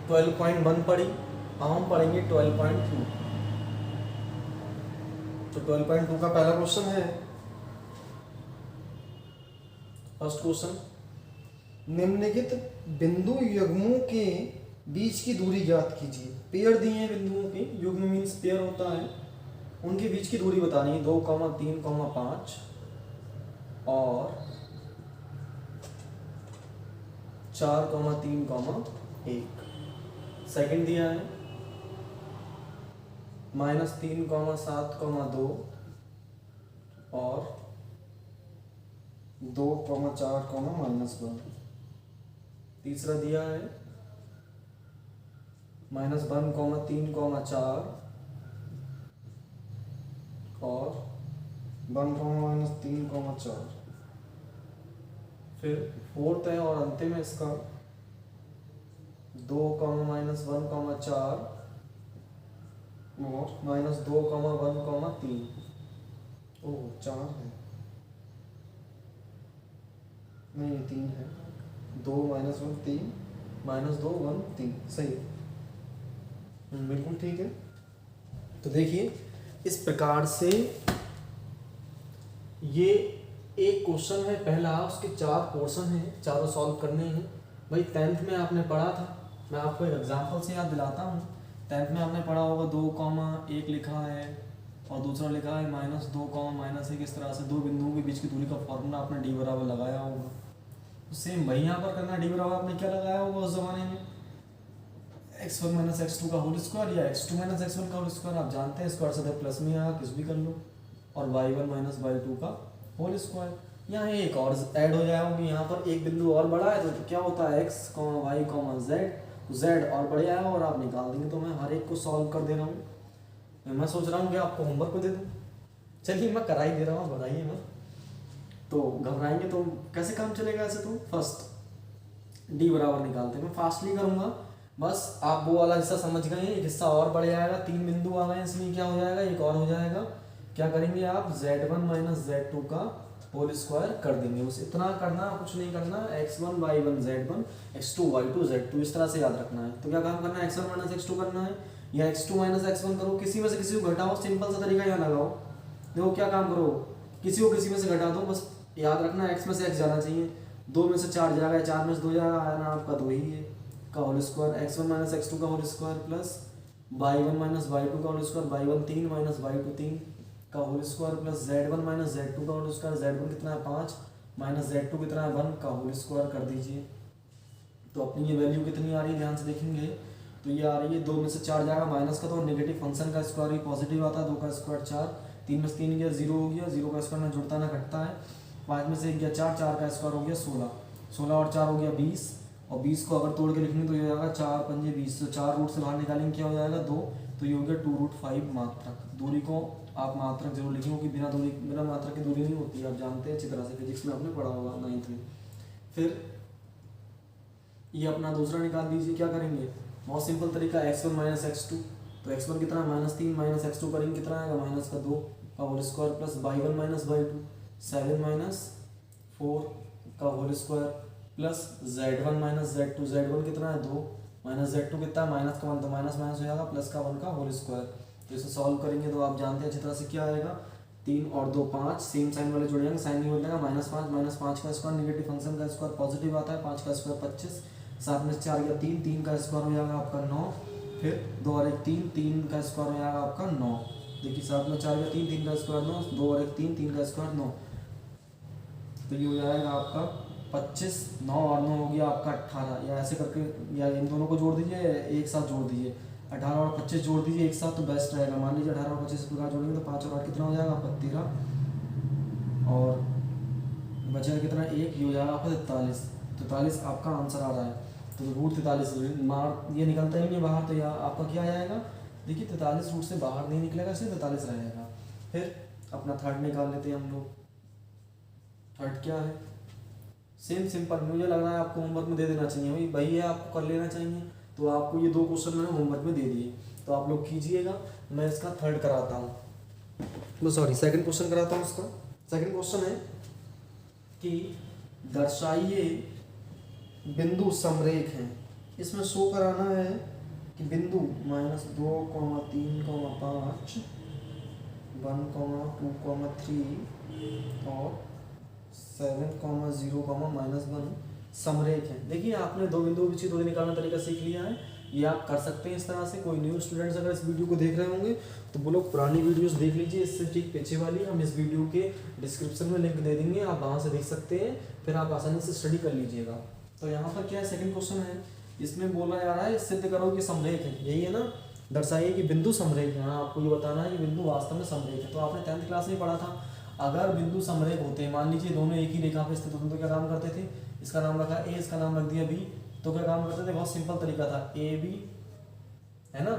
12.1 पढ़ी, अब हम पढ़ेंगे 12.2। तो 12.2 का पहला क्वेश्चन है, फर्स्ट क्वेश्चन, निम्नलिखित बिंदु युग्मों के बीच की दूरी ज्ञात कीजिए। पेयर दिए हैं बिंदुओं के, युग्म मीन्स पेयर होता है, उनके बीच की दूरी बतानी है 2, 3, 5 और 4, 3, 1। सेकंड दिया है -3, 7, 2 और 2, 4, -1। तीसरा दिया है -1, 3, 4 और 1, -3, 4। फिर फोर्थ है और अंतिम है इसका 2, -1, 4 और -2, 1, 3। ओह 4 है, नहीं 3 है, 2, -1, 3, -2, 1, 3, सही है। बिल्कुल ठीक है। तो देखिए इस प्रकार से ये एक क्वेश्चन है पहला, उसके 4 पोर्शन हैं, चारों सॉल्व करने हैं। भाई 10th में आपने पढ़ा था, मैं आपको एक एग्जांपल से याद दिलाता हूँ। 10th में आपने पढ़ा होगा 2, 1 लिखा है और दूसरा लिखा है -2, -1। इस तरह से दो बिंदुओं के बीच की दूरी का फॉर्मूला आपने डी बराबर लगाया होगा। तो सेम वही यहाँ पर करना, डी बराबर आपने क्या लगाया होगा उस जमाने में, x1 - x2 का होल स्क्वायर या x2 - x1 का होल स्क्वायर। आप जानते हैं स्क्वायर से प्लस में आया, कुछ भी कर लो, और y1 - y2 का होल स्क्वायर। यहाँ एक और ऐड हो जाएगा, यहाँ पर एक बिंदु और बड़ा है तो क्या होता है x, y, z और बढ़ जाएगा और आप निकाल देंगे। तो मैं हर एक को सॉल्व कर दे रहा हूँ। मैं सोच रहा हूँ कि आपको होमवर्क को दे दूँ, चलिए मैं करा ही दे रहा हूँ, बताइए मत। तो घबराएंगे तो कैसे काम चलेगा ऐसे। तो फर्स्ट डी बराबर निकालते हैं, मैं फास्टली करूँगा, बस आप वो वाला हिस्सा समझ गए हैं। एक हिस्सा और बढ़ जाएगा, 3 बिंदु आ गए इसमें, क्या हो जाएगा, एक और हो जाएगा। क्या करेंगे आप, z1 - z2 का होल स्क्वायर कर देंगे। बस इतना करना, कुछ नहीं करना। x1 y1 z1, x2 y2 z2, इस तरह से याद रखना है। तो क्या काम करना है, x1 - x2 करना है या x2 - x1 करो, किसी में से किसी को घटाओ, सिंपल सा तरीका यहाँ लगाओ। देखो क्या काम करो, किसी को किसी में से घटा दो, बस याद रखना x में से x जाना चाहिए। 2 में से 4 जाएगा, 4 में से 2 जाएगा, आया ना आपका 2 ही है का होल स्क्वायर। x1 - x2 का whole square plus y1 - y2 का होल स्क्वायर, y1 3 y2 3 का whole square plus z1 - z2 का होल स्क्वायर, z1 कितना है 5 z2 कितना है 1 का होल स्क्वायर कर दीजिए। तो अपनी ये वैल्यू कितनी आ रही है, ध्यान से देखेंगे तो ये आ रही है 2 में से 4 जाएगा, माइनस का तो नेगेटिव फंक्शन का स्क्वायर भी पॉजिटिव आता है, 2 का स्क्वायर 4, 3 में से 3 गया 0 हो गया, 0 का स्क्वायर ना जुड़ता ना घटता है, 5 में से 1 गया 4, 4 का स्क्वायर हो गया 16, 16 और 4 हो गया 20, और 20 को अगर तोड़ के लिखेंगे तो ये हो जाएगा 4 पंजे 20, तो 4 रूट से बाहर निकालेंगे क्या हो जाएगा 2, तो ये हो गया 2√5 मात्रक। दूरी को आप मात्रक जरूर लिखेंगे कि बिना मात्रक की दूरी नहीं होती, आप जानते हैं अच्छी तरह से, फिजिक्स में आपने पढ़ा होगा 9th में। फिर ये अपना दूसरा निकाल दीजिए, क्या करेंगे, बहुत सिंपल तरीका, x1 - x2, तो x1 कितना -3 x2 करेंगे कितना आएगा -2 का whole square plus y1 - y2 7 - 4 का whole square plus z1 - z2, z1 कितना है 2 z2 कितना है माइनस का 1, तो माइनस माइनस हो जाएगा प्लस का 1 का होल स्क्वायर। तो इसे सॉल्व करेंगे तो आप जानते हैं अच्छी तरह से क्या आएगा, 3 और 2 5, सेम साइन वाले जुड़ जाएंगे, साइन नहीं बदलेगा, -5 का स्क्वायर, नेगेटिव फंक्शन का स्क्वायर पॉजिटिव आता है, 5 का स्क्वायर 25, 7 में से 4 गया 3, 3 का स्क्वायर हो जाएगा आपका 9, फिर 2 और 1 3, 3 का स्क्वायर हो जाएगा आपका 9। देखिए 7 में 4 गया 3, 3 का स्क्वायर 9, 2 और 1 3, 3 का स्क्वायर 9, तो ये हो जाएगा आपका 25, 9 और 9 हो गया आपका 18, या ऐसे करके या इन दोनों को जोड़ दीजिए, एक साथ जोड़ दीजिए, 18 और 25 जोड़ दीजिए एक साथ तो बेस्ट रहेगा। मान लीजिए 18 और 25 इस प्रकार जोड़ेंगे तो 5 और 8 कितना हो जाएगा आपका 13, और बचेगा कितना 1, ये हो जाएगा आपका 43, 43 आपका आंसर आ रहा है। तो √43 मार ये निकलता ही नहीं बाहर, तो यहाँ आपका क्या आ जाएगा, देखिए 43 रूट से बाहर नहीं निकलेगा, इसलिए 43 रहेगा। फिर अपना थर्ड निकाल लेते हैं हम लोग। थर्ड क्या है, सेम सिंपल, मुझे लग रहा है आपको होमवर्क में दे देना चाहिए, भाई भैया आपको कर लेना चाहिए। तो आपको ये 2 क्वेश्चन मैंने होमवर्क में दे दिए, तो आप लोग कीजिएगा। मैं इसका थर्ड कराता हूँ, तो सॉरी सेकंड क्वेश्चन कराता हूँ इसका। सेकंड क्वेश्चन है कि दर्शाइए बिंदु समरेख हैं, इसमें शो कराना है कि बिंदु -2,3,5 1,2,3 और 7,0,-1 समरेख है। देखिए आपने दो बिंदु के बीच की दूरी निकालने का तरीका सीख लिया है। ये आप कर सकते हैं इस तरह से। कोई न्यू स्टूडेंट्स अगर इस वीडियो को देख रहे होंगे तो वो लोग पुरानी वीडियोस देख लीजिए, इससे ठीक पीछे वाली हम इस वीडियो के डिस्क्रिप्शन में लिंक दे देंगे, आप वहाँ से देख सकते हैं, फिर आप आसानी से स्टडी कर लीजिएगा। तो यहाँ पर क्या है, सेकंड क्वेश्चन है, इसमें बोला जा रहा है सिद्ध करो कि समरेख है, यही है ना, दर्शाइए कि बिंदु समरेख है। हाँ, आपको ये बताना है कि बिंदु वास्तव में समरेख है। तो आपने 10th क्लास में पढ़ा था, अगर बिंदु समरेख होते हैं, मान लीजिए दोनों एक ही रेखा पर स्थित होते तो क्या काम करते थे, इसका नाम रखा ए, इसका नाम रख दिया बी, तो क्या काम करते थे, बहुत सिंपल तरीका था, ए बी है ना,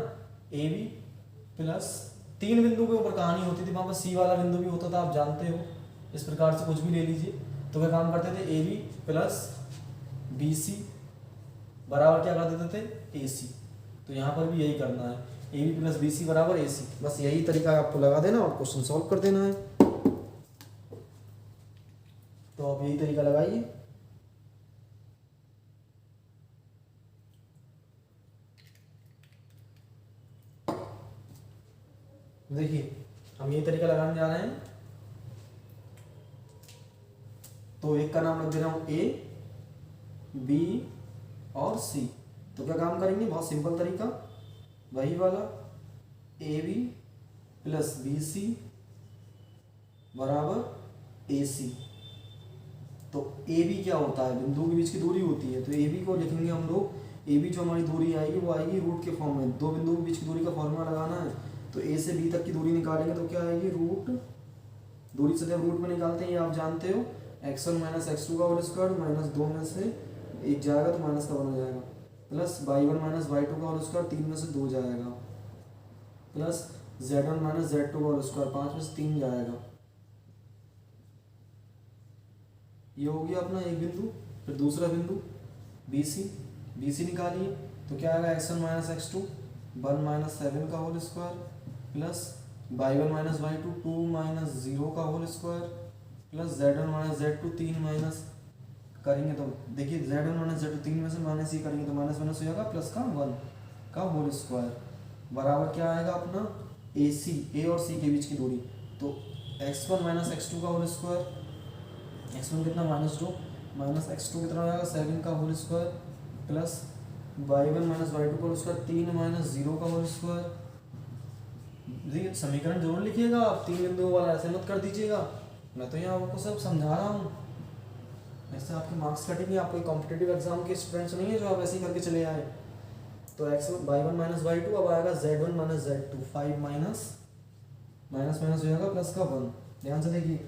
ए बी प्लस 3 बिंदु के ऊपर कहानी होती थी, वहाँ पर सी वाला बिंदु भी होता था, आप जानते हो, इस प्रकार से कुछ भी ले लीजिए। तो क्या काम करते थे, A B plus B C बराबर क्या कर देते थे, ए सी। तो यहाँ पर भी यही करना है, A B plus B C बराबर ए सी, बस यही तरीका आपको लगा देना और क्वेश्चन सॉल्व कर देना है। तो आप यही तरीका लगाइए। देखिए हम ये तरीका लगाने जा रहे हैं, तो एक का नाम रख दे रहा हूं ए बी और सी। तो क्या काम करेंगे, बहुत सिंपल तरीका, वही वाला, A B plus B C बराबर ए सी। तो ए बी क्या होता है, बिंदु के बीच की दूरी होती है, तो ए बी को लिखेंगे हम लोग, ए बी जो हमारी दूरी आएगी वो आएगी रूट के फॉर्म में, दो बिंदु के बीच की दूरी का फॉर्मूला लगाना है। तो ए से बी तक की दूरी निकालेंगे तो क्या आएगी, रूट, दूरी से जब रूट में निकालते हैं ये आप जानते हो, x1 माइनस x2 का होल स्क्वायर, -2 में से 1 जाएगा तो माइनस का 1 हो जाएगा, प्लस y1 माइनस y2 का होल स्क्वायर, 3 में से 2 जाएगा, प्लस z1 माइनस z2 का होल स्क्वायर, 5 में से 3 जाएगा। ये हो गया अपना एक बिंदु। फिर दूसरा बिंदु BC निकालिए, तो क्या आएगा, x1 माइनस x2 1 माइनस 7 का whole square, plus y1 minus y2 2 minus 0 का whole square, plus z1 minus z2 3 minus करेंगे तो देखिए z1 माइनस z2 3 में से माइनस ही करेंगे तो माइनस माइनस हो जाएगा, प्लस का 1 का होल स्क्वायर बराबर क्या आएगा अपना, ए और सी के बीच की दूरी, तो x1 माइनस x2 का होल स्क्वायर, x1 कितना -2 माइनस x2 कितना हो जाएगा 7 का whole square, plus y1 minus y2 का होल स्क्वायर 3 माइनस 0 का होल स्क्वायर। देखिए समीकरण जरूर लिखिएगा आप, 3 बिंदुओं वाला ऐसे मत कर दीजिएगा, मैं तो यहाँ आपको सब समझा रहा हूँ, ऐसे आपके मार्क्स कटेंगे। आप कोई कॉम्पिटिटिव एग्जाम के स्टूडेंट्स नहीं है जो आप ऐसे ही करके चले आए। तो y1 माइनस y2 अब आएगा z1 minus z2, 5 minus minus minus हो जाएगा प्लस का 1। ध्यान से देखिए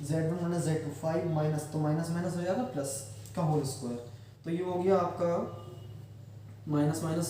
z1 माइनस z2 5 माइनस, तो माइनस माइनस हो जाएगा प्लस का होल स्क्वायर। तो ये हो गया आपका माइनस माइनस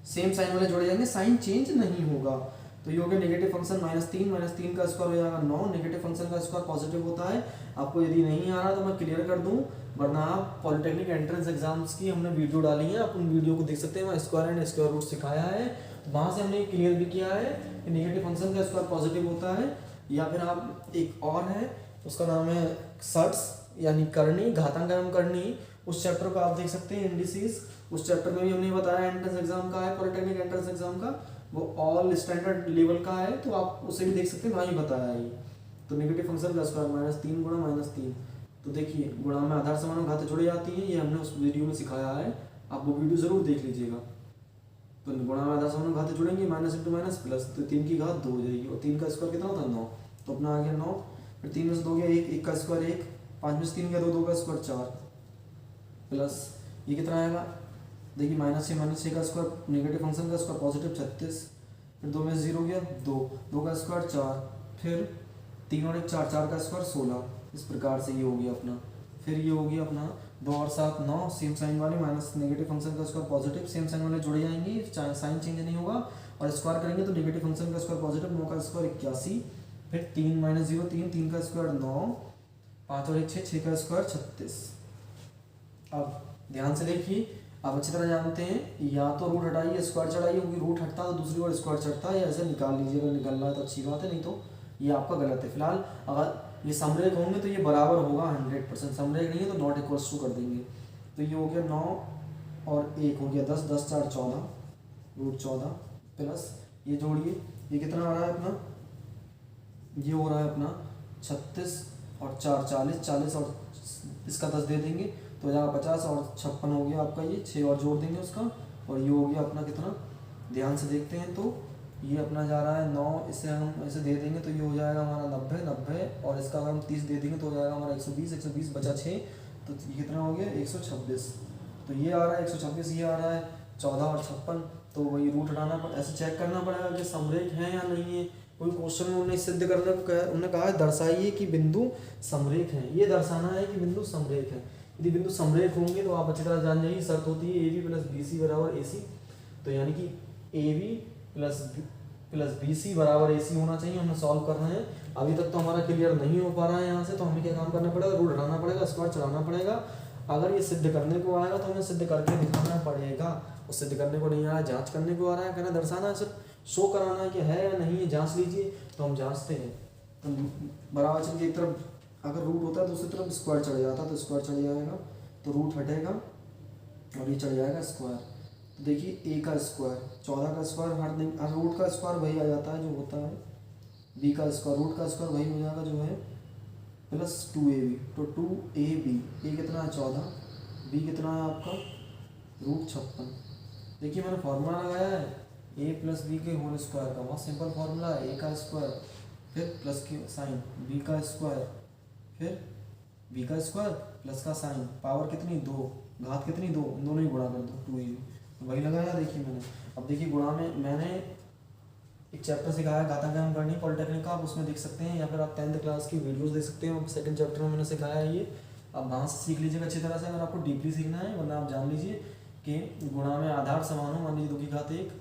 सेम साइन वाले जोड़े जाएंगे, साइन चेंज नहीं होगा। तो ये हो गया नेगेटिव फंक्शन -3 का स्क्वायर हो जाएगा 9। नेगेटिव फंक्शन का स्क्वायर पॉजिटिव होता है। आपको यदि नहीं आ रहा तो मैं क्लियर कर दूं, वरना आप पॉलिटेक्निक एंट्रेंस एग्जाम्स की हमने वीडियो डाली है, आप उन वीडियो को देख सकते हैं, वहाँ स्क्वायर एंड स्क्वायर रूट सिखाया है, तो वहाँ से हमने क्लियर भी किया है कि नेगेटिव फंक्शन का स्क्वायर पॉजिटिव होता है। या फिर आप एक और है, उसका नाम है सर्ट्स यानी करनी, घातांक करनी, उस चैप्टर को आप देख सकते हैं, इंडिसेस, उस चैप्टर में भी हमने बताया एंट्रेंस एग्जाम का है, पॉलिटेक्निक एंट्रेंस एग्जाम का, वो ऑल स्टैंडर्ड लेवल का है, तो आप उसे भी देख सकते हैं, वहाँ ही बताया है। तो नेगेटिव फंक्शन का स्क्वायर -3 गुणा -3, तो देखिए गुणा में आधार समान घातें जुड़ जाती हैं, ये हमने उस वीडियो में सिखाया है, आप वो वीडियो जरूर देख लीजिएगा। तो गुणा में आधार समान घातें जुड़ेंगे, माइनस इंटू माइनस प्लस, तो 3 की घात 2 हो जाएगी, और 3 का स्क्वायर कितना होता है 9, तो अपना आ गया 9। फिर 3 में से 2 गया 1, 1 का स्क्वायर 1, 5 में से 3 गया 2, 2 का स्क्वायर 4, प्लस ये कितना आएगा, देखिए -6 का स्क्वायर, नेगेटिव फंक्शन का स्क्वायर पॉजिटिव 36, फिर 2 में से 0 गया 2, 2 का स्क्वायर 4, फिर 3 और 1 4, 4 का स्क्वायर 16, इस प्रकार से ये हो गया अपना। फिर ये हो गया अपना 2 और 7 9, सेम साइन वाले, माइनस नेगेटिव फंक्शन का स्क्वायर पॉजिटिव, सेम साइन वाले जुड़े जाएंगे, साइन चेंज नहीं होगा, और स्क्वायर करेंगे तो नेगेटिव फंक्शन का स्क्वायर पॉजिटिव, 9 का स्क्वायर 81, फिर 3 - 0 3, 3 का स्क्वायर 9, 5 और 1 6, 6 का स्क्वायर 36। अब ध्यान से देखिए, आप अच्छी तरह जानते हैं, या तो रूट हटाइए स्क्वायर चढ़ाइए, क्योंकि रूट हटता है तो दूसरी ओर स्क्वायर चढ़ता है, ऐसे निकाल लीजिए, अगर निकल रहा है तो अच्छी बात है, नहीं तो ये आपका गलत है। फिलहाल अगर ये समरेख होंगे तो ये बराबर होगा 100%, समरेख नहीं है तो नॉट इक्वल्स टू कर देंगे। तो ये हो गया 9 और 1 हो गया 10, 10 4 14, रूट 14 प्लस ये जोड़िए, ये कितना आ रहा है अपना, ये हो रहा है अपना 36 और 4 40, 40 और इसका 10 दे देंगे तो हो जाएगा 50 और 56 हो गया आपका, ये 6 और जोड़ देंगे उसका, और ये हो गया अपना कितना, ध्यान से देखते हैं तो ये अपना जा रहा है 9, इसे हम ऐसे दे देंगे तो ये हो जाएगा हमारा 90 90, और इसका अगर हम 30 दे देंगे तो हो जाएगा हमारा 120, 120 बचा 6, तो ये कितना हो गया 126। तो ये आ रहा है 126, ये आ रहा है 14 और 56, तो वही रूट हटाना ऐसे चेक करना पड़ेगा कि समरेख है या नहीं है। कोई क्वेश्चन में उन्हें सिद्ध करने को कहा, उन्होंने कहा है दर्शाइए कि बिंदु समरेख हैं, ये दर्शाना है कि बिंदु समरेख है। यदि बिंदु समरेख होंगे तो आप अच्छी तरह जान जाइए, शर्त होती है A B plus B C बराबर ए सी, तो यानी कि A B plus B C बराबर ए सी होना चाहिए। हमें सॉल्व कर रहे हैं, अभी तक तो हमारा क्लियर नहीं हो पा रहा है यहाँ से, तो हमें क्या काम करना पड़ेगा, रूट हटाना पड़ेगा, स्क्वायर चलाना पड़ेगा। अगर ये सिद्ध करने को आएगा तो हमें सिद्ध करके दिखाना पड़ेगा, और सिद्ध करने को नहीं आ रहा है, जांच करने को आ रहा है, कहना दर्शाना है, सिर्फ शो कराना है कि है या नहीं है, जांच लीजिए। तो हम जांचते हैं, तो बराबर चिन्ह की एक तरफ अगर रूट होता है दूसरी तरफ स्क्वायर चढ़ जाता है, तो स्क्वायर चढ़ जाएगा तो रूट हटेगा और ये चढ़ जाएगा स्क्वायर। तो देखिए a का स्क्वायर 14 का स्क्वायर, हर रूट का स्क्वायर वही आ जाता है जो होता है, b का स्क्वायर रूट का स्क्वायर वही हो जाएगा जो है प्लस 2ab, तो 2ab, a कितना है 14, b कितना है आपका रूट 56। देखिए मैंने फॉर्मूला लगाया है a प्लस बी के होल स्क्वायर का, बहुत सिंपल फॉर्मूला है, a का स्क्वायर फिर प्लस की साइन, b का स्क्वायर फिर b का स्क्वायर प्लस का साइन, पावर कितनी 2, घात कितनी 2, इन दोनों ही गुणा कर दो 2ab, तो वही लगाया देखिए मैंने। अब देखिए गुणा में मैंने एक चैप्टर सिखाया है घातांक करनी पॉलिटेक्निक का, आप उसमें देख सकते हैं, या फिर आप 10th क्लास की वीडियोस देख सकते हैं, सेकंड चैप्टर में मैंने सिखाया है ये, आप वहाँ से सीख लीजिएगा अच्छी तरह से। अगर आपको डीपली सीखना है, वरना आप जान लीजिए कि गुणा में आधार समान हो, मान लीजिए 2 की घात 1,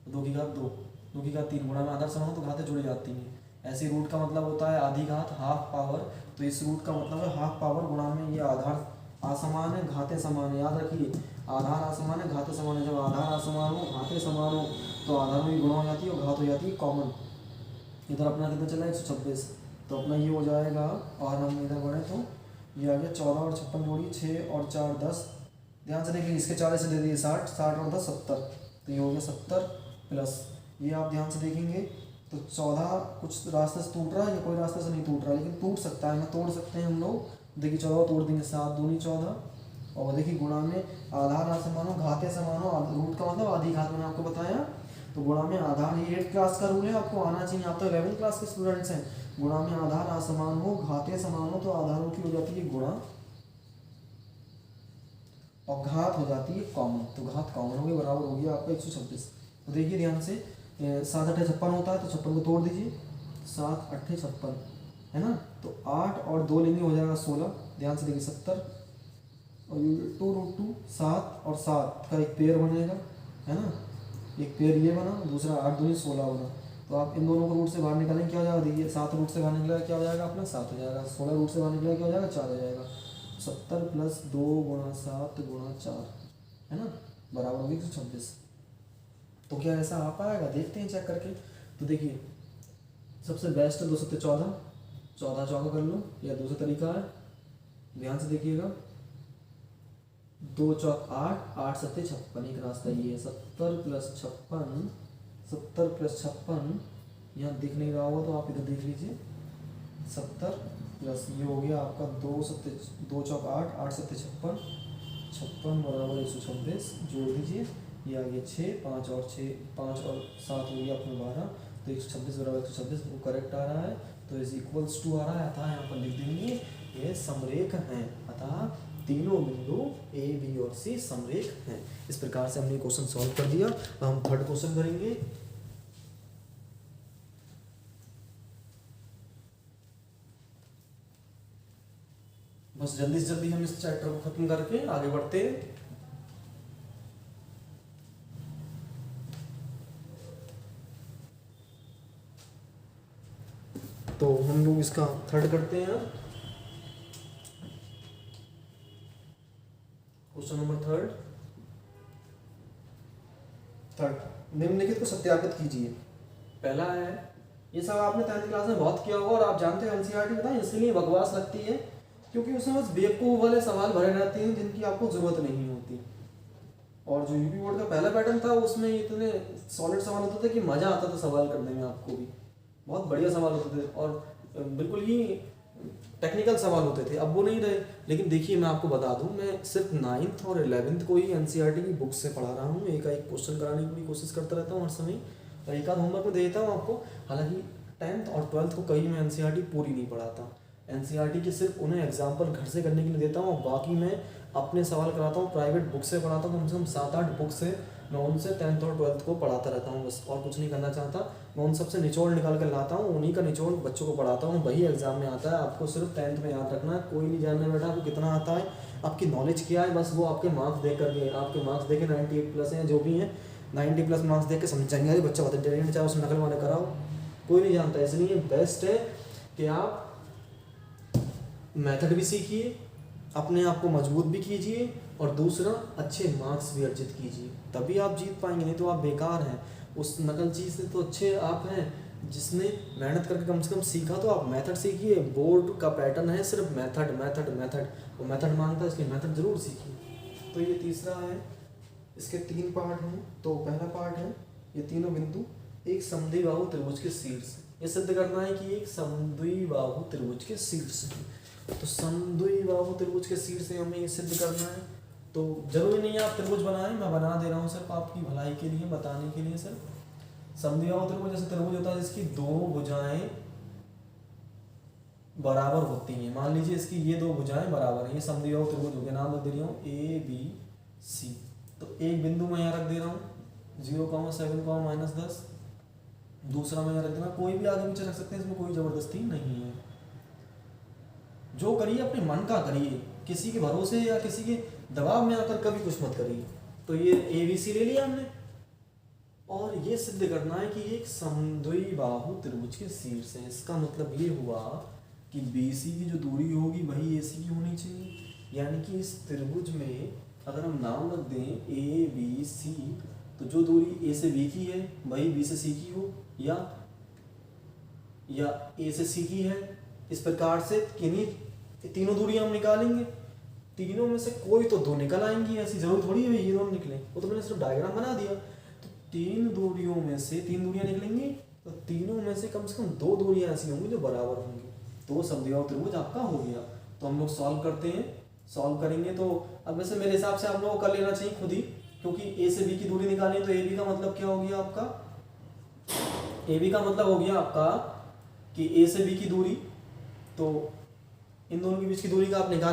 2 की घात 2, 2 की घात 3, गुणा में आधार समान हो तो घातें जुड़ जाती हैं। ऐसे रूट का मतलब होता है आधी घात, हाफ पावर, तो इस रूट का मतलब है हाफ पावर, गुणा में ये आधार असमान है, घातें समान है, याद रखिए आधार असमान है, घातें समान है। जब आधार असमान हो, घातें समान हो, तो आधार में भी गुणा हो जाती है और घात हो जाती है कॉमन। इधर अपना कितना चला 126, तो अपना ये हो जाएगा, और हम इधर बढ़े तो ये आ गया 14 और 56 जोड़िए 6 और 4 10, ध्यान से देखिए इसके 40 से दे दिए 60, 60 और 10 70, तो ये हो गया 70 प्लस ये आप ध्यान से देखेंगे तो 14 कुछ रास्ते से टूट रहा है या कोई रास्ते से नहीं टूट रहा, लेकिन टूट सकता है, तोड़ सकते हैं हम लोग। देखिए 14 तोड़ देंगे, 7 दूनी 14, और देखिए गुणा में आधार असमान हो, घातें समान हो, रूट का मतलब आधी घात मैंने आपको बताया, तो गुणा में आधार, ये 8th क्लास का रूल है, आपको आना चाहिए, आप तो 11th क्लास के स्टूडेंट्स हैं। गुणा में आधार असमान हो, घातें समान हो, तो आधारों की हो जाती है गुणा और घात हो जाती है कॉमन, तो घात कॉमन हो गई, बराबर हो गया आपका 126। तो देखिए ध्यान से 7 8 56 होता है, तो 56 को तोड़ दीजिए, 7 8 56 है ना, तो 8 और 2 लेंगे हो जाएगा 16, ध्यान से देखिए 70, और 2√2 7 और 7 का एक पेयर बनेगा, है ना, एक पेयर ये बना, दूसरा 8 दूनी 16 बना, तो आप इन दोनों को रूट से बाहर निकालेंगे क्या हो जाएगा, देखिए 7 रूट से बाहर निकलेगा क्या हो जाएगा अपना 7 हो जाएगा, 16 रूट से बाहर निकलेगा क्या हो जाएगा 4 हो जाएगा, 70 प्लस 2 गुणा 7 गुणा 4 है ना, बराबर होगी 126। तो क्या ऐसा आ पाएगा, देखते हैं चेक करके। तो देखिए सबसे बेस्ट है 2 7 14, 14 चौका कर लो, या दूसरा तरीका है, ध्यान से देखिएगा 2 चौक 8, 8 7 56, एक रास्ता ये है, 70 प्लस 56, 70 प्लस 56, यहाँ दिख नहीं रहा होगा तो आप इधर देख लीजिए, 70 प्लस ये हो गया आपका 2 चौक 8, 8 7 56, 56 बराबर 126, जोड़ दीजिए, ये आ गया 6, 5 और 6, 5 और 7 हो गया अपना 12, तो 126 बराबर 126 वो करेक्ट आ रहा है, तो इज इक्वल्स टू आ रहा है, अतः यहाँ पर लिख देंगे ये समरेख हैं, अतः तीनों बिंदु ए बी और सी समरेख हैं। इस प्रकार से हमने क्वेश्चन सॉल्व कर दिया। अब हम थर्ड क्वेश्चन करेंगे। बस जल्दी से जल्दी हम इस चैप्टर को खत्म करके आगे बढ़ते हैं। तो हम लोग इसका थर्ड करते हैं। क्वेश्चन नंबर थर्ड निम्नलिखित को सत्यापित कीजिए। पहला है, ये सब आपने 10th क्लास में बहुत किया होगा और आप जानते हैं एनसीईआरटी बताएं, इसलिए बकवास लगती है क्योंकि उसमें बस बेवकूफ़ वाले सवाल भरे रहते हैं जिनकी आपको ज़रूरत नहीं होती। और जो यूपी बोर्ड का पहला पैटर्न था उसमें इतने सॉलिड सवाल होते थे कि मज़ा आता था सवाल करने में, आपको भी बहुत बढ़िया सवाल होते थे और बिल्कुल ही टेक्निकल सवाल होते थे। अब वो नहीं रहे। लेकिन देखिए मैं आपको बता दूं, मैं सिर्फ 9th और 11th को ही एनसीईआरटी की बुक से पढ़ा रहा हूँ। एक क्वेश्चन कराने की भी कोशिश करता रहता हूँ हर समय, और एक आध होमवर्क में दे देता हूँ आपको। हालांकि 10th और 12th को कहीं मैं एनसीईआरटी पूरी नहीं पढ़ाता। एनसीईआरटी के सिर्फ उन्हें एग्जाम्पल घर से करने के लिए देता हूँ, और बाकी मैं अपने सवाल कराता हूँ, प्राइवेट बुक से पढ़ाता हूँ। कम से कम 7-8 बुक से मैं उनसे 10th और 12th को पढ़ाता रहता हूँ बस, और कुछ नहीं करना चाहता। मैं उन सबसे निचोड़ निकाल कर लाता हूँ, उन्हीं का निचोड़ बच्चों को पढ़ाता हूँ, वही एग्जाम में आता है। आपको सिर्फ 10th में याद रखना है, कोई नहीं जानना बेटा आपको कितना आता है, आपकी नॉलेज क्या है, बस वो आपके मार्क्स देख करके, आपके मार्क्स देखे 98+ हैं जो भी हैं, 90+ मार्क्स देख के समझेंगे अरे बच्चा बहुत इंटेलिजेंट, चाहे उसमें नकल वाले कराओ, कोई नहीं जानता। इसलिए बेस्ट है कि आप मेथड भी सीखिए, अपने आप को मजबूत भी कीजिए, और दूसरा अच्छे मार्क्स भी अर्जित कीजिए, तभी आप जीत पाएंगे, नहीं तो आप बेकार हैं। उस नकल चीज़ से तो अच्छे आप हैं जिसने मेहनत करके कम से कम सीखा। तो आप मेथड सीखिए, बोर्ड का पैटर्न है सिर्फ मेथड मेथड मेथड, वो मेथड मांगता है, इसलिए मेथड ज़रूर सीखिए। तो ये तीसरा है, इसके 3 पार्ट हैं। तो पहला पार्ट है ये तीनों बिंदु एक समद्विबाहु त्रिभुज के शीर्ष, ये सिद्ध करना है कि एक समद्विबाहु त्रिभुज के शीर्ष है। तो समद्विबाहु त्रिभुज के शीर्ष से हमें ये सिद्ध करना है। तो जरूरी नहीं है आप त्रिभुज बनाएं, मैं बना दे रहा हूँ सिर्फ आपकी भलाई के लिए, बताने के लिए सिर्फ। समद्विबाहु त्रिभुज जैसे त्रिभुज होता है जिसकी 2 भुजाएं बराबर होती हैं। मान लीजिए इसकी ये 2 भुजाएं बराबर हैं, ये समद्विबाहु त्रिभुज हो गया। नाम रख दे रहा हूँ ABC। तो एक बिंदु मैं यहाँ रख दे रहा हूँ 0,7, -10। दूसरा मैं यहाँ रख देना, कोई भी आगे पीछे रख सकते हैं, इसमें कोई जबरदस्ती नहीं है। जो करिए अपने मन का करिए, किसी के भरोसे या किसी के दबाव में आकर कभी कुछ मत करिए। तो ये ABC ले लिया हमने, और ये सिद्ध करना है कि एक समद्विबाहु त्रिभुज के शीर्ष है। इसका मतलब ये हुआ कि BC की जो दूरी होगी वही AC की होनी चाहिए। यानी कि इस त्रिभुज में अगर हम नाम रख दें ABC, तो जो दूरी A से B की है वही B से C की हो, या A से C की है। इस प्रकार से किन्हीं तीनों दूरियां हम निकालेंगे, तीनों में से कोई तो 2 निकल आएंगी। ऐसी जरूर थोड़ी है ये दोनों निकले, वो तो मैंने सिर्फ डायग्राम बना दिया। तो 3 दूरियों में से 3 दूरियां निकलेंगी, तो तीनों में से कम 2 दूरियां ऐसी होंगी जो बराबर होंगी, तो समद्विबाहु त्रिभुज आपका हो गया। तो हम लोग सॉल्व करते हैं, सॉल्व करेंगे। तो अब वैसे मेरे हिसाब से आप लोगों को कर लेना चाहिए खुद ही, क्योंकि A से B की दूरी निकालें तो AB का मतलब क्या हो गया आपका, AB का मतलब हो गया आपका कि A से B की दूरी, तो इन दोनों के बीच की दूरी का आप निकाल